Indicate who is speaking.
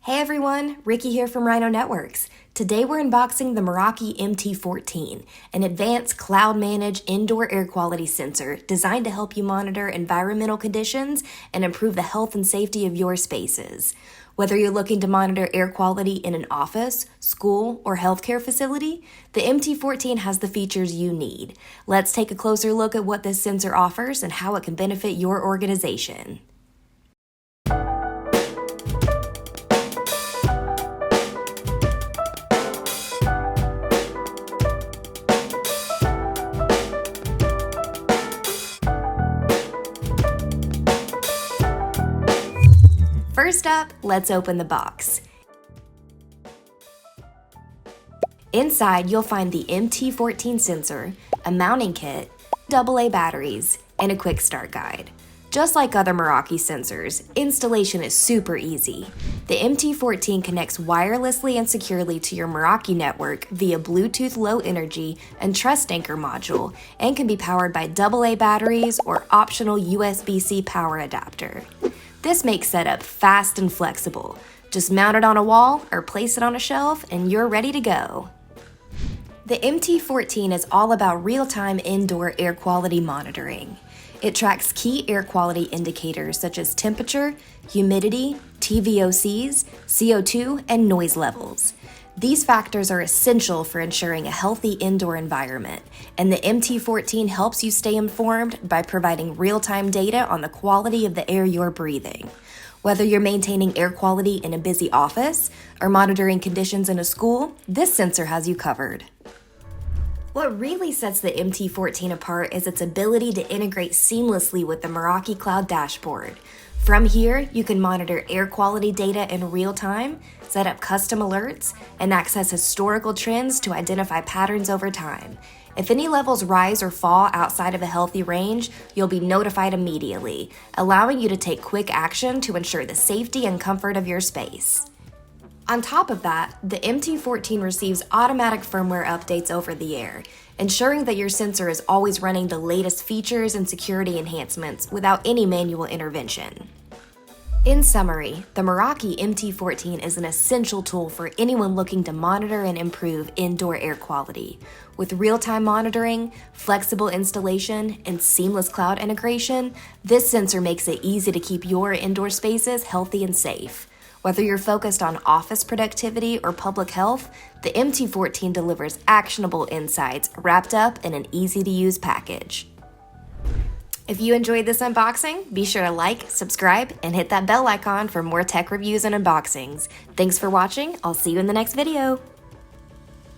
Speaker 1: Hey everyone, Ricky here from Rhino Networks. Today we're unboxing the Meraki MT14, an advanced cloud-managed indoor air quality sensor designed to help you monitor environmental conditions and improve the health and safety of your spaces. Whether you're looking to monitor air quality in an office, school, or healthcare facility, the MT14 has the features you need. Let's take a closer look at what this sensor offers and how it can benefit your organization. First up, let's open the box. Inside, you'll find the MT14 sensor, a mounting kit, AA batteries, and a quick start guide. Just like other Meraki sensors, installation is super easy. The MT14 connects wirelessly and securely to your Meraki network via Bluetooth Low Energy and Trust Anchor module, and can be powered by AA batteries or optional USB-C power adapter. This makes setup fast and flexible. Just mount it on a wall or place it on a shelf and you're ready to go. The MT14 is all about real-time indoor air quality monitoring. It tracks key air quality indicators such as temperature, humidity, TVOCs, CO2, and noise levels. These factors are essential for ensuring a healthy indoor environment, and the MT14 helps you stay informed by providing real-time data on the quality of the air you're breathing. Whether you're maintaining air quality in a busy office or monitoring conditions in a school, this sensor has you covered. What really sets the MT14 apart is its ability to integrate seamlessly with the Meraki Cloud dashboard. From here, you can monitor air quality data in real time, set up custom alerts, and access historical trends to identify patterns over time. If any levels rise or fall outside of a healthy range, you'll be notified immediately, allowing you to take quick action to ensure the safety and comfort of your space. On top of that, the MT14 receives automatic firmware updates over the air, ensuring that your sensor is always running the latest features and security enhancements without any manual intervention. In summary, the Meraki MT14 is an essential tool for anyone looking to monitor and improve indoor air quality. With real-time monitoring, flexible installation, and seamless cloud integration, this sensor makes it easy to keep your indoor spaces healthy and safe. Whether you're focused on office productivity or public health, the MT14 delivers actionable insights wrapped up in an easy-to-use package. If you enjoyed this unboxing, be sure to like, subscribe, and hit that bell icon for more tech reviews and unboxings. Thanks for watching. I'll see you in the next video.